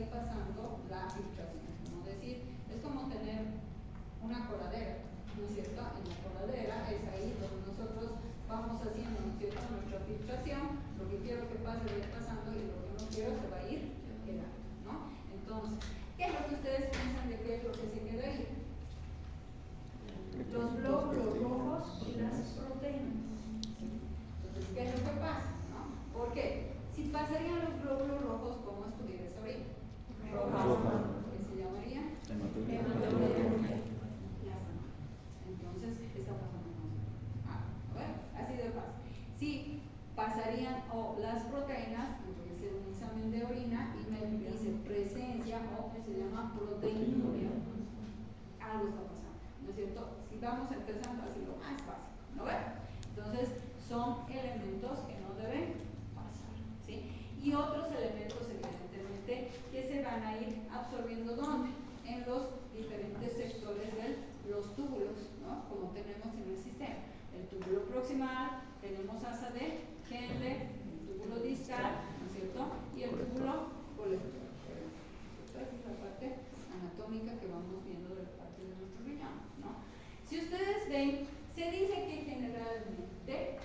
ir pasando la filtración. Como decir, es como tener una coladera, ¿no es cierto? En la coladera es ahí donde nosotros vamos haciendo, ¿no es cierto?, nuestra filtración. Lo que quiero que pase va a ir pasando y lo que no quiero se va a ir quedando, ¿no? Entonces, ¿qué es lo que ustedes piensan de qué es lo que se queda ahí? Los glóbulos rojos y las proteínas. Entonces, ¿qué es lo que pasa? ¿No? ¿Por qué? Si pasarían los glóbulos rojos, ¿cómo estuviera esa orina? Roja. ¿Qué se llamaría? Hematomegalia. Entonces, está pasando más. Bueno, así de fácil. Si pasarían las proteínas, voy a hacer un examen de orina y me dice presencia o que se llama proteinuria, algo está pasando, ¿no es cierto? Si vamos empezando así lo más básico, ¿no ven? Entonces, son elementos que no deben pasar, ¿sí? Y otros elementos, evidentemente, que se van a ir absorbiendo, ¿dónde? En los diferentes sectores de los túbulos, ¿no? Como tenemos en el sistema. El túbulo proximal, tenemos asa de Henle, el túbulo distal, ¿no es cierto? Y el túbulo colector. Esta es la parte anatómica que vamos viendo de la parte de nuestro riñón, ¿no? Si ustedes ven, se dice que generalmente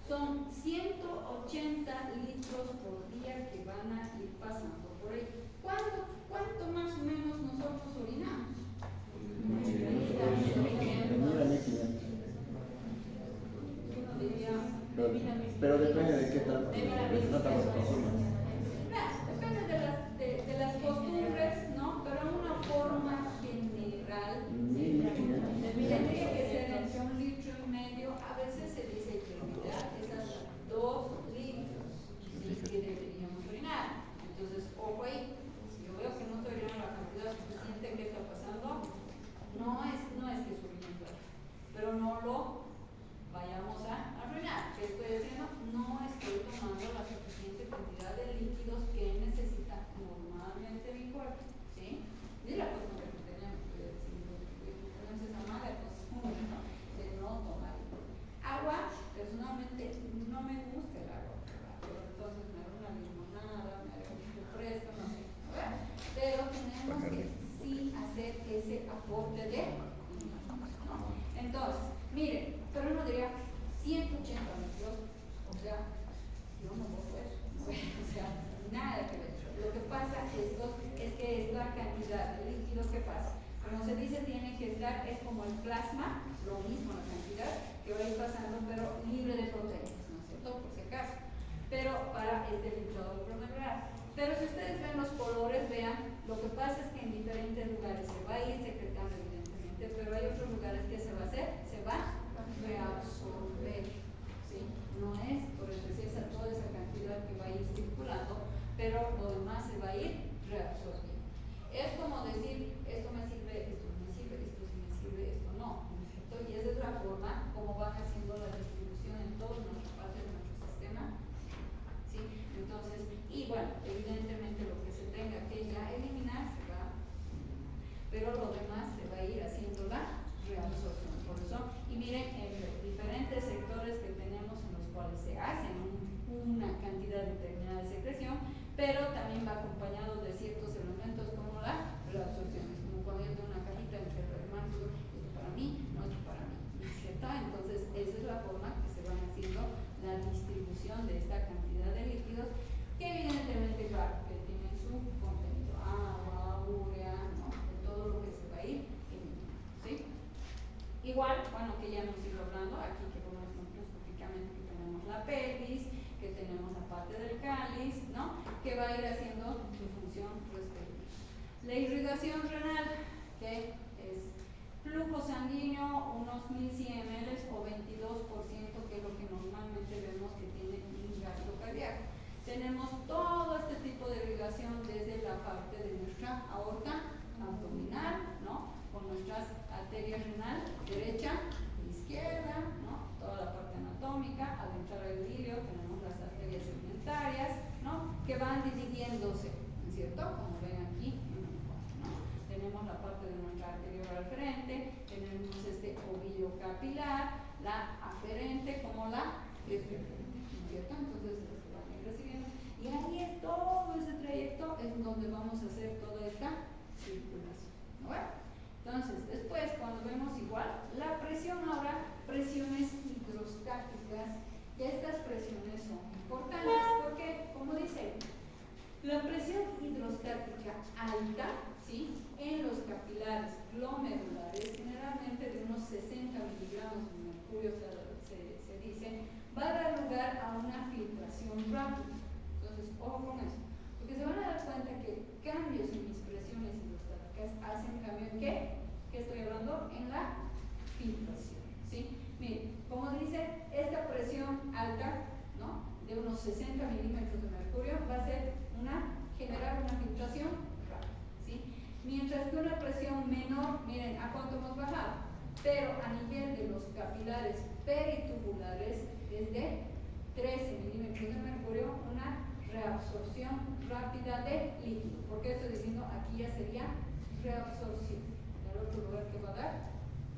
son 180 litros por día que van a ir pasando por ahí. ¿Cuánto más o menos nosotros orinamos? Pero depende de qué tal. Depende de las costumbres, ¿no? Pero una forma general tendría que ser entre 1,5 litros. A veces se dice que lo ideal es hasta 2 litros que deberíamos orinar. Entonces, ojo ahí, si yo veo que no estoy orinando la cantidad suficiente, ¿qué está pasando? No es que su orina es fuerte, pero no lo vayamos a arruinar. ¿Qué estoy haciendo? No estoy tomando la suficiente cantidad de líquidos que necesita normalmente mi cuerpo, ¿sí? Y la costumbre que tenemos, tenemos esa mala costumbre, ¿no? De no tomar agua. Personalmente no me gusta el agua, pero entonces me hago una limonada, me hago un refresco, no sé, ¿verdad? Pero tenemos que sí hacer ese aporte de, ¿no? Entonces, miren, pero uno diría 180 litros, o sea, yo no puedo eso, ¿no? O sea, nada que ver. Lo que pasa es que esta cantidad de líquido que pasa, como se dice, tiene que estar, es como el plasma, lo mismo la cantidad que va a ir pasando, pero libre de proteínas, ¿no es cierto? Por si acaso. Pero para este filtrado glomerular. Pero si ustedes ven los colores, vean, lo que pasa es que en diferentes lugares se va a ir secretando, evidentemente, pero hay otros lugares que se va a hacer, se va a reabsorber, ¿sí? No es, por eso es toda esa cantidad que va a ir circulando, pero lo demás se va a ir reabsorbiendo. Es como decir, esto me sirve, esto no me sirve, esto sí me sirve, esto no, ¿no es cierto? Y esa es la forma como van haciendo la distribución en toda nuestra parte de nuestro sistema, ¿sí? Entonces, y bueno, evidentemente lo que se tenga que ya eliminar se va, pero lo demás se va a ir haciendo la reabsorción. Por eso, y miren, en los diferentes sectores que tenemos en los cuales se hacen una cantidad determinada de secreción, pero también va acompañado de ciertos elementos como la reabsorción. Es como cuando yo tengo una cajita entre hermanos, esto para mí, no esto para mí, ¿cierto? Entonces, esa es la forma que se van haciendo la distribución de esta cantidad de líquidos, que evidentemente, claro, que tienen su contenido, agua, urea, ¿no? De todo lo que se va a ir eliminando, ¿sí? Igual, bueno, que ya hemos ido hablando, aquí que vemos microscópicamente que tenemos la pelvis, que tenemos la parte del cáliz, ¿no? Que va a ir haciendo su función respectiva. La irrigación renal, que es flujo sanguíneo, unos 1100 ml o 22%, que es lo que normalmente vemos que tiene un gasto cardíaco. Tenemos todo este tipo de irrigación desde la parte de nuestra aorta abdominal, ¿no? Con nuestras arterias renal derecha e izquierda, ¿no? Toda la parte anatómica. Al entrar al ilio tenemos las arterias segmentarias, ¿no? Que van dividiéndose, ¿no es cierto? Como ven aquí, ¿no? Tenemos la parte de nuestra arteria referente, tenemos este ovillo capilar, la aferente como la deferente, ¿no es cierto? Entonces, recibiendo. Y ahí es todo ese trayecto, es cambios en mercurio se dice, va a dar lugar a una filtración rápida. Entonces, ojo con eso, porque se van a dar cuenta que cambios en mis presiones hidrostáticas hacen cambio en ¿qué? ¿Qué estoy hablando? En la filtración, ¿sí? Miren, como dice, esta presión alta, ¿no?, de unos 60 milímetros de mercurio va a generar una filtración rápida, ¿sí? Mientras que una presión menor, miren a cuánto hemos bajado, pero a nivel de los capilares peritubulares es de 13 milímetros de mercurio, una reabsorción rápida de líquido. ¿Por qué estoy diciendo? Aquí ya sería reabsorción. En el otro lugar que va a dar,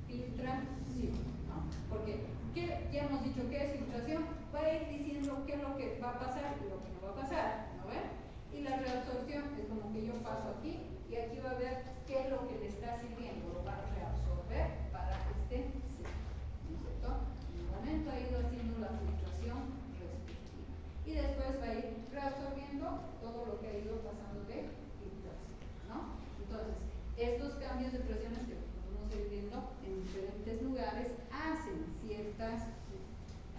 filtración, ¿no? Porque ya hemos dicho que es filtración, va a ir diciendo qué es lo que va a pasar y lo que no va a pasar, ¿no ven? Y la reabsorción es como que yo paso aquí y aquí va a ver qué es lo que le está sirviendo, lo va a reabsorber para este ciclo, ¿no es cierto? En un momento ha ido haciendo la filtración respectiva y después va a ir reabsorbiendo todo lo que ha ido pasando de filtración, ¿no? Entonces, estos cambios de presiones que podemos ir viendo en diferentes lugares hacen ciertas,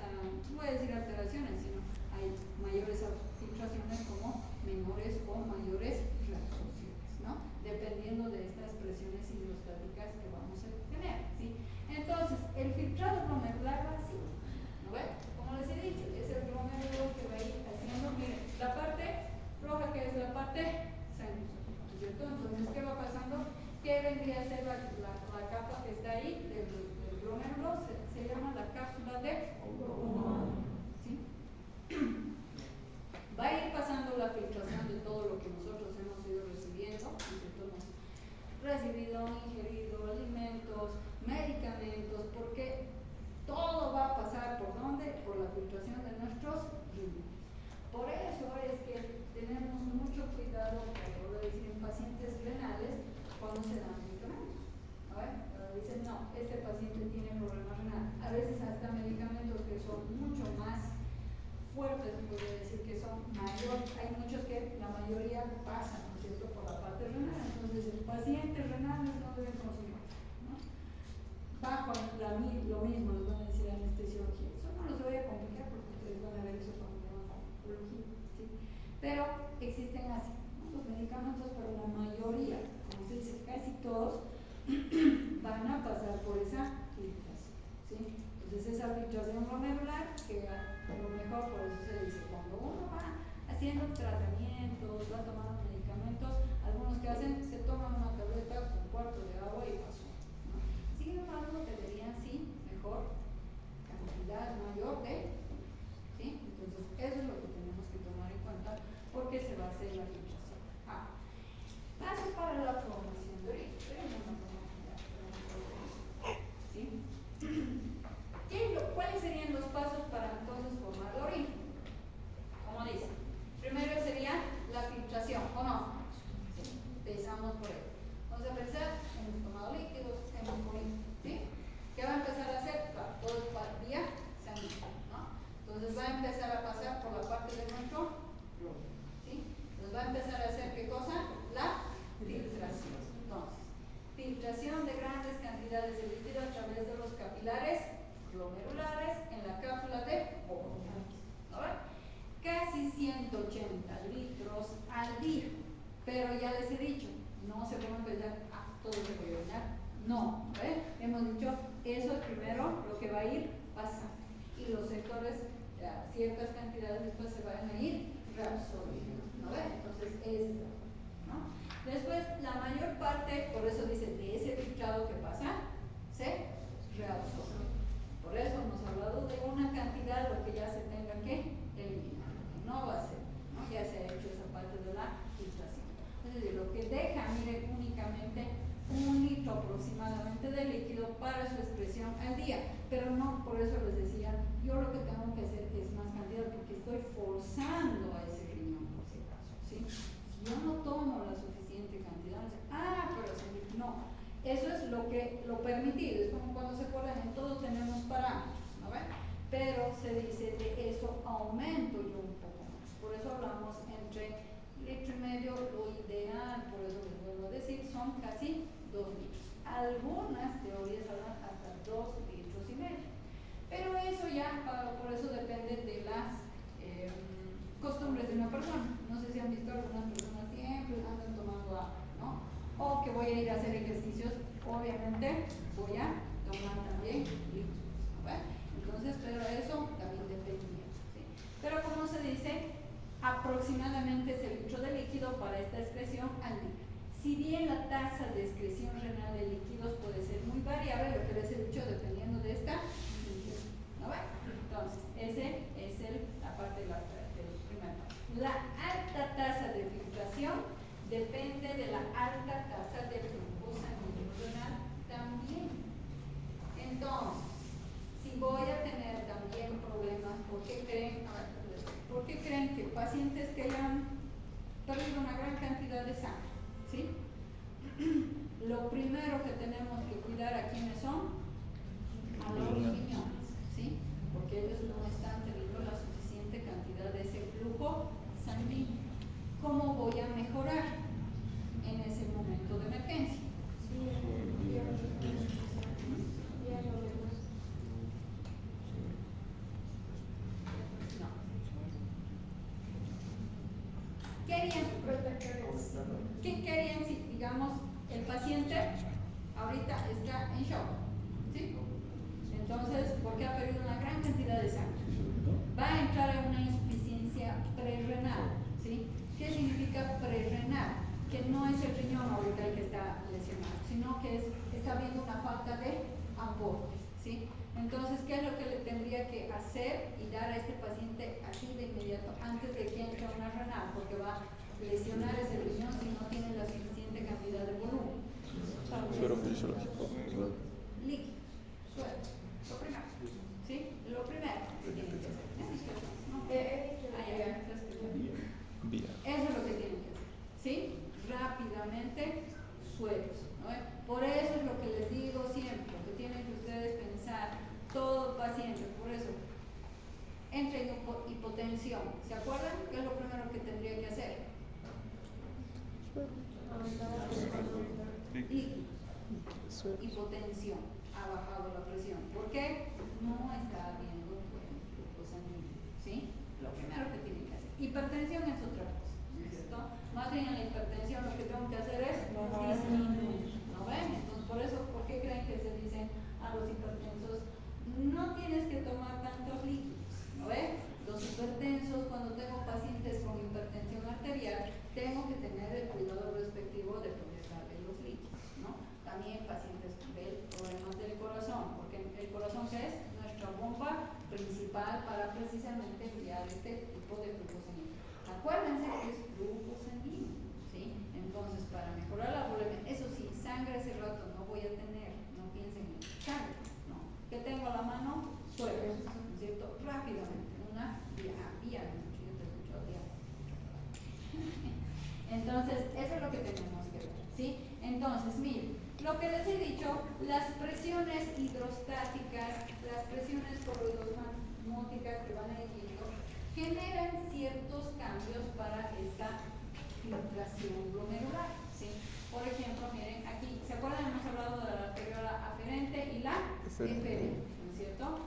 no voy a decir alteraciones, sino hay mayores filtraciones como menores o mayores reabsorciones, ¿no? Dependiendo de estas presiones hidrostáticas que vamos a tener, ¿sí? Entonces, el filtrado glomerular va así, ¿no ven? Como les he dicho, es el glomérulo que va a ir haciendo, miren, la parte roja que es la parte sanguínea, ¿no es cierto? Entonces, ¿qué va pasando? ¿Qué vendría a ser la capa que está ahí del glomérulo? Se llama la cápsula de Bowman, ¿sí? Va a ir pasando la filtración de todo lo que nosotros hemos ido recibiendo, hemos recibido, ingerido alimentos, medicamentos, porque todo va a pasar ¿por dónde? Por la filtración de nuestros riñones. Por eso es que tenemos mucho cuidado, por decir, en pacientes renales cuando se dan medicamentos. A ver, dicen, no, este paciente tiene problema renal. A veces hasta medicamentos que son mucho más fuertes, podría decir que son mayores. Hay muchos que la mayoría pasan, ¿no es cierto?, por la parte renal. Entonces, el paciente renal no debe consumir, ¿no? Bajo lo mismo, les van a decir anestesiología. Eso no los voy a complicar porque ustedes van a ver eso cuando vean farmacología, ¿sí? Pero existen así, ¿no?, los medicamentos, pero la mayoría, como se dice, casi todos, van a pasar por esa filtración, ¿sí? Entonces, esa filtración glomerular, que a lo mejor por eso se dice, cuando uno va haciendo tratamientos, va tomando medicamentos, algunos que hacen, se toman una tableta con un cuarto de agua y pasó, ¿no? Sin embargo, deberían, sí, mejor cantidad mayor de, ¿sí? Entonces, eso es lo que tenemos que tomar en cuenta porque se va a hacer la filtración. Pasos para la formación de orina. ¿Sí? ¿Cuáles serían los pasos para entonces formar la orina? Como dice, primero sería la filtración, ¿o no? ¿Sí? Empezamos por ahí. Vamos a pensar, hemos tomado líquidos, hemos comido, ¿sí? ¿Qué va a empezar a hacer? Todo es por vía sanguínea, ¿no? Entonces va a empezar a pasar por la parte de nuestro globo, ¿sí? Entonces va a empezar a hacer ¿qué cosa? La filtración. Entonces, filtración de grandes cantidades de líquido a través de los capilares glomerulares en la cápsula de Bowman. Casi 180 litros al día. Pero ya les he dicho, no se pueden pensar, todo se puede llenar. No, hemos dicho, eso es primero lo que va a ir pasando. Y los sectores, ciertas cantidades después se van a ir reabsorbiendo, ¿no? Entonces, es ¿no? Después, la mayor parte, por eso dice, de ese filtrado que pasa, se reabsorbe. Por eso hemos hablado de una cantidad, lo que ya se tenga que eliminar. No va a ser, ¿no? Ya se ha hecho esa parte de la filtración. Es decir, lo que deja, mire, únicamente 1 litro aproximadamente de líquido para su expresión al día. Pero no, por eso les decía, yo lo que tengo que hacer es más cantidad, porque estoy forzando a ese riñón, por si acaso, ¿sí? Si yo no tomo la suficiente cantidad, pero no. Eso es lo permitido, es como cuando se colágeno, todos tenemos parámetros, ¿no ven? Pero se dice de eso aumento yo un poco más. Por eso hablamos entre 1,5 litros, lo ideal, por eso les vuelvo a decir, son casi 2 litros. Algunas teorías hablan hasta 2,5 litros. Pero eso ya, por eso depende de las costumbres de una persona. No sé si han visto algunas personas siempre andan tomando agua, ¿no? O que voy a ir a hacer ejercicios, obviamente voy a tomar también líquidos, ¿no? Entonces, pero eso también depende, ¿sí? Pero como se dice, aproximadamente es el litro de líquido para esta excreción al día. Si bien la tasa de excreción renal de líquidos puede ser muy variable, lo que les he dicho, dependiendo de esta, ¿no ven? Entonces, ese es la parte del primer paso. La alta tasa de filtración depende de la alta tasa de flujo sanguíneo renal también. Entonces, si voy a tener también problemas, ¿por qué creen que pacientes que hayan perdido una gran cantidad de sangre, ¿sí? Lo primero que tenemos que cuidar a quienes son a los riñones, ¿sí? Porque ellos no están teniendo la suficiente cantidad de ese flujo sanguíneo. ¿Cómo voy a mejorar en ese momento de emergencia? ¿Qué querían si, digamos, el paciente ahorita está en shock? ¿Sí? Entonces, porque ha perdido una gran cantidad de sangre, va a entrar en una insuficiencia prerrenal, ¿sí? ¿Qué significa prerrenal? Que no es el riñón ahorita el que está lesionado, sino que está habiendo una falta de aporte, ¿sí? Entonces, ¿qué es lo que le tendría que hacer y dar a este paciente así de inmediato, antes de que entre una renal? Porque va a lesionar ese riñón si no tiene la suficiente cantidad de volumen. Suero fisiológico. Líquido, suero, lo primero, ¿sí? Lo primero. Vía. Eso es lo que tienen que hacer, ¿sí? Rápidamente, sueros, ¿no? Por eso es lo que les digo siempre, lo que tienen que ustedes pensar, todo paciente, por eso, entra en hipotensión. ¿Se acuerdan? ¿Qué es lo primero que tendría que hacer? Hipotensión, ha bajado la presión. ¿Por qué? No está habiendo buen flujo sanguíneo, ¿sí? Lo primero que tienen que hacer. Hipertensión es otra cosa, ¿no es cierto? Más bien en la hipertensión lo que tengo que hacer es disminuir, ¿no ven? Entonces, por eso, ¿por qué creen que se dicen a los hipertensos, no tienes que tomar tantos líquidos, ¿no ven? Los hipertensos, cuando tengo pacientes con hipertensión arterial, tengo que tener el cuidado respectivo de poder darle los líquidos, ¿no? También pacientes con problemas del corazón, porque el corazón, ¿qué es? Nuestra bomba principal para precisamente enviar este tipo de flujo sanguíneo. Acuérdense que es flujo sanguíneo, ¿sí? Entonces, para mejorar la volumen, eso sí, sangre hace rato no voy a tener, no piensen en sangre, ¿no? ¿Qué tengo a la mano? Suero, ¿no es cierto? Rápidamente, una vía, yo te escucho a día. Entonces, eso es lo que tenemos que ver, ¿sí? Entonces, miren, lo que les he dicho, las presiones hidrostáticas, las presiones coloidosmóticas que van a ir viendo, generan ciertos cambios para esta filtración glomerular, ¿sí? Por ejemplo, miren, aquí, ¿se acuerdan? Hemos hablado de la arteriola aferente y la eferente, ¿no es cierto?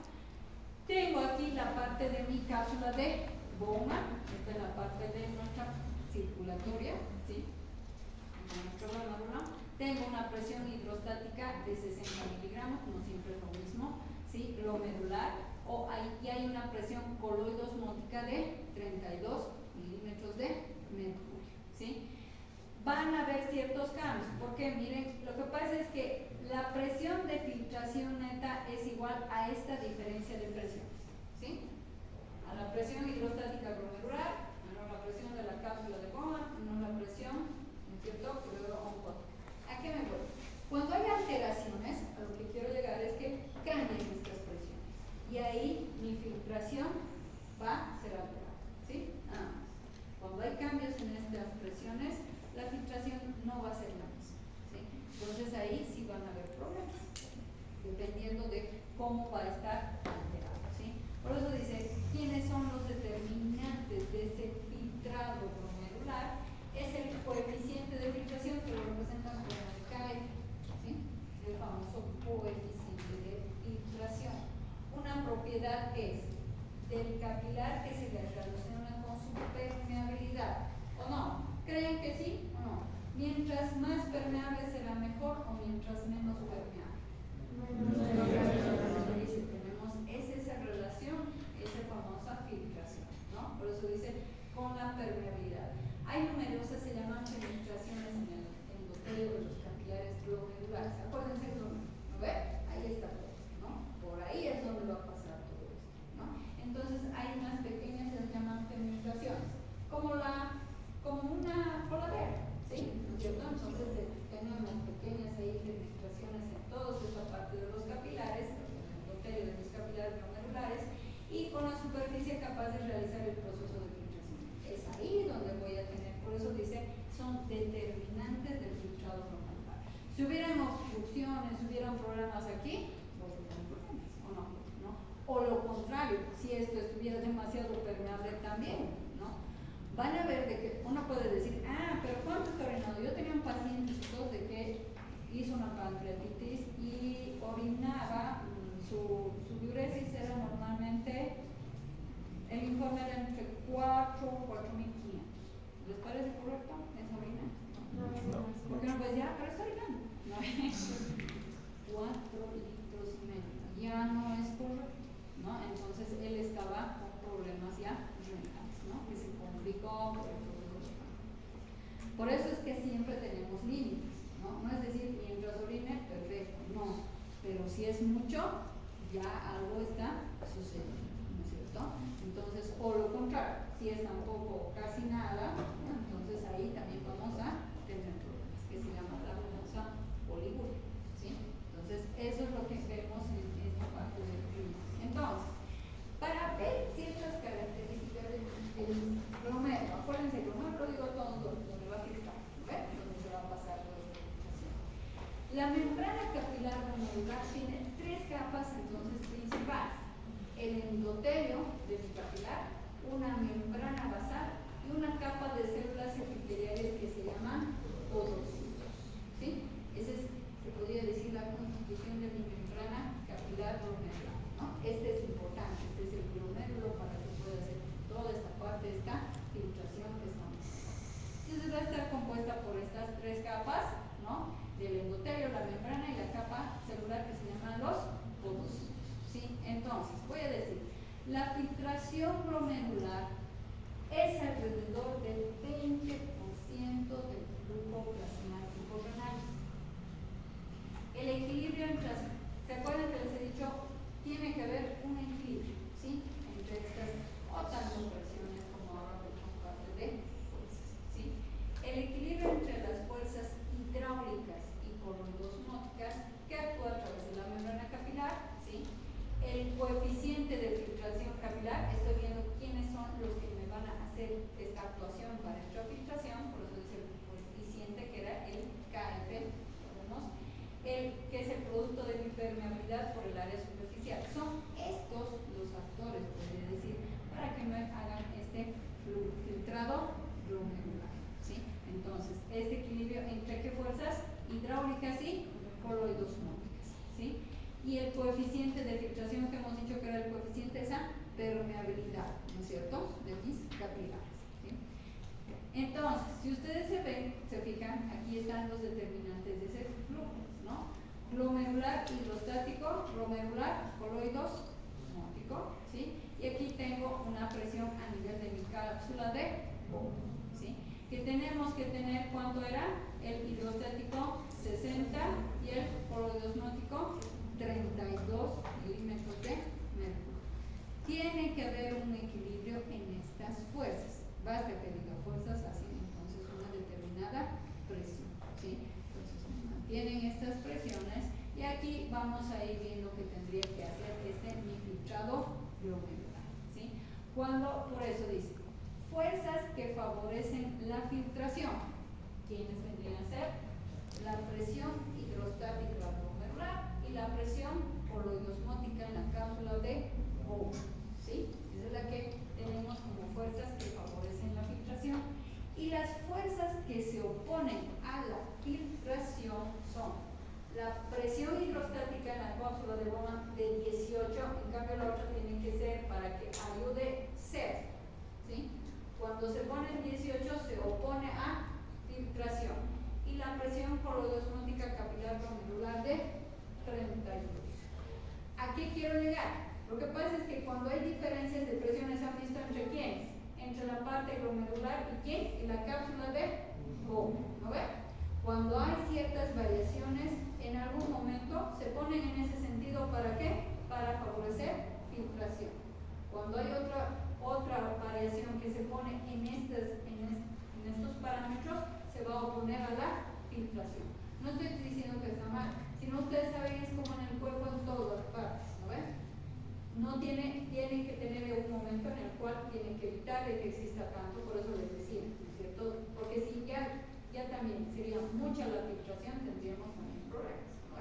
Tengo aquí la parte de mi cápsula de Bowman, esta es la parte de nuestra circulatoria, ¿sí? Tengo una presión hidrostática de 60 miligramos, no siempre es lo mismo, ¿sí? Glomerular, y hay una presión coloidosmótica de 32 milímetros de mercurio, ¿sí? Van a haber ciertos cambios, porque miren, lo que pasa es que la presión de filtración neta es igual a esta diferencia de presiones, ¿sí? A la presión hidrostática glomerular, menos la presión de la cápsula de Bowman, menos la presión, ¿no es cierto?, coloidosmótica. ¿A qué me voy? Cuando hay alteraciones, a lo que quiero llegar es que cambien estas presiones, y ahí mi filtración va a ser alterada, ¿sí? Nada más. Cuando hay cambios en estas presiones, la filtración no va a ser la misma, ¿sí? Entonces ahí sí van a haber problemas, dependiendo de cómo va a estar alterado, ¿sí? Por eso dice, ¿quiénes son los determinantes de ese filtrado glomerular? Es el coeficiente de filtración que lo representan con el CAE, ¿sí? El famoso coeficiente de propiedad es del capilar que se le relaciona con su permeabilidad, ¿o no? ¿Creen que sí o no? Mientras más permeable será mejor o mientras menos permeable. Dice, tenemos esa relación, esa famosa filtración, ¿no? Por eso dice con la permeabilidad. Hay numerosas, se llaman penetraciones en el endotelio de los capilares glomerares. Acuérdense el número, ¿no ve? Ahí está todo, ¿no? Por ahí es donde va a pasar todo esto, ¿no? Entonces hay unas pequeñas que se llaman penetraciones, como una coladera, ¿sí? ¿No es cierto? Entonces tenemos pequeñas ahí penetraciones en toda esta parte de los capilares, en el endotelio de los capilares glomerulares, y con la superficie capaz de realizar el proceso de filtración. Es ahí donde voy a tener, por eso dice, son determinantes del filtrado glomerular. Si hubieran obstrucciones, si hubieran problemas aquí, voy a tener problemas, ¿o no? O lo contrario, si esto estuviera demasiado permeable también, ¿no? Van a ver de que uno puede decir, pero ¿cuánto está orinando? Yo tenía un paciente de que hizo una pancreatitis y orinaba, su diuresis era normalmente, el informe era entre 4 o 4.500. ¿Les parece correcto esa orina? No. Porque no, pues ya, pero está orinando. No, 4 litros y medio. Ya no es correcto, ¿no? Entonces él estaba con problemas ya renales, ¿no? Que se complicó por eso es que siempre tenemos límites, ¿no? No es decir, mientras orine, perfecto, no. Pero si es mucho, ya algo está sucediendo, ¿no es cierto? Entonces, o lo contrario, si es tampoco casi nada, ¿no? Entonces ahí también vamos a tener problemas, que se llama la famosa poliguria, ¿sí? Entonces, eso es lo que vemos en esta parte del clima. Entonces, para ver ciertas características del glomero, acuérdense, el glomero lo digo todo donde va a filtrar, ¿ves? Donde se va a pasar toda esta filtración. La membrana capilar glomerular tiene 3 capas entonces principales: el endotelio del capilar, una membrana basal y una capa de células epiteliales que se llaman podocitos, ¿sí? Esa es, se podría decir, la constitución de mi membrana capilar glomerular, ¿no? Este es importante, este es el glomérulo para que pueda hacer toda esta parte, esta filtración que estamos haciendo. Entonces va a estar compuesta por estas 3 capas, ¿no? Del endotelio, la membrana y la capa celular que se llaman los podocitos, ¿sí? Entonces, voy a decir, la filtración glomerular es alrededor del 20% del flujo plasmático renal. El equilibrio entre, ¿se acuerdan que les he dicho? Tiene que haber un equilibrio, ¿sí? Entre estas, o tanto presiones como ahora por parte de fuerzas, ¿sí? El equilibrio entre las fuerzas hidráulicas y coloidosmóticas que actúa a través de la membrana capilar, ¿sí? El coeficiente de filtración capilar, estoy viendo quiénes son los que me van a hacer esta actuación para esta filtración, por eso es el coeficiente que era el KF, ¿no? Que es el producto de mi permeabilidad por el área superficial. Son estos los factores, podría decir, para que me hagan este filtrado glomerular, ¿sí? Entonces, este equilibrio entre qué fuerzas hidráulicas y coloidosmóticas, ¿sí? Y el coeficiente de filtración que hemos dicho que era el coeficiente, esa permeabilidad, ¿no es cierto?, de mis capilares, ¿sí? Entonces, si ustedes se fijan, aquí están los determinantes de ese flujo, ¿no? Glomerular hidrostático, glomerular coloidosmótico, ¿sí? Y aquí tengo una presión a nivel de mi cápsula de Bowman, ¿sí? Que tenemos que tener, ¿cuánto era? El hidrostático 60 y el coloidosmótico 32 milímetros de mercurio. Tiene que haber un equilibrio en estas fuerzas. Basta que diga fuerzas, así entonces una determinada presión, ¿sí? Entonces mantienen estas presiones y aquí vamos a ir viendo que tendría que hacer mi filtrado glomerular, ¿sí? Cuando, por eso dice, fuerzas que favorecen la filtración. ¿Quiénes vendrían a ser? La presión hidrostática glomerular y la presión coloidosmótica en la cápsula de Bowman, ¿sí? Esa es la que tenemos como fuerzas que favorecen la filtración. Y las fuerzas que se oponen a la filtración son la presión hidrostática en la cápsula de Bowman de 18, en cambio la otra tiene se pone en 18 se opone a filtración. Y la presión por osmótica capilar glomerular de 32. ¿A qué quiero llegar? Lo que pasa es que cuando hay diferencias de presiones, ¿han visto entre quiénes? Entre la parte glomerular y quién? Y la cápsula de Bowman, ¿no ve? Cuando hay ciertas variaciones, en algún momento se ponen en ese sentido, ¿para qué? Para favorecer filtración. Cuando hay otra variación que se pone en estos parámetros, se va a oponer a la filtración. No estoy diciendo que está mal, sino ustedes saben, es como en el cuerpo en todas partes, ¿no ven? No tiene que tener un momento en el cual tiene que evitar de que exista tanto, por eso les decía, ¿no es cierto? Porque si ya también sería mucha la filtración, tendríamos también problemas, ¿no?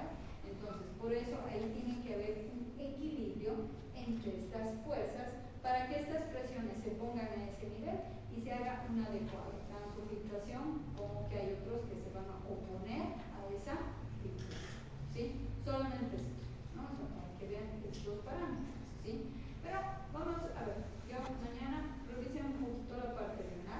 Entonces, por eso ahí tiene que haber un equilibrio entre estas fuerzas para que estas presiones se pongan a ese nivel y se haga un adecuado, tanto filtración como que hay otros que se van a oponer a esa filtración, ¿sí? Solamente eso, ¿no? O sea, para que vean estos parámetros, ¿sí? Pero vamos a ver, yo mañana revisen un poquito la parte renal.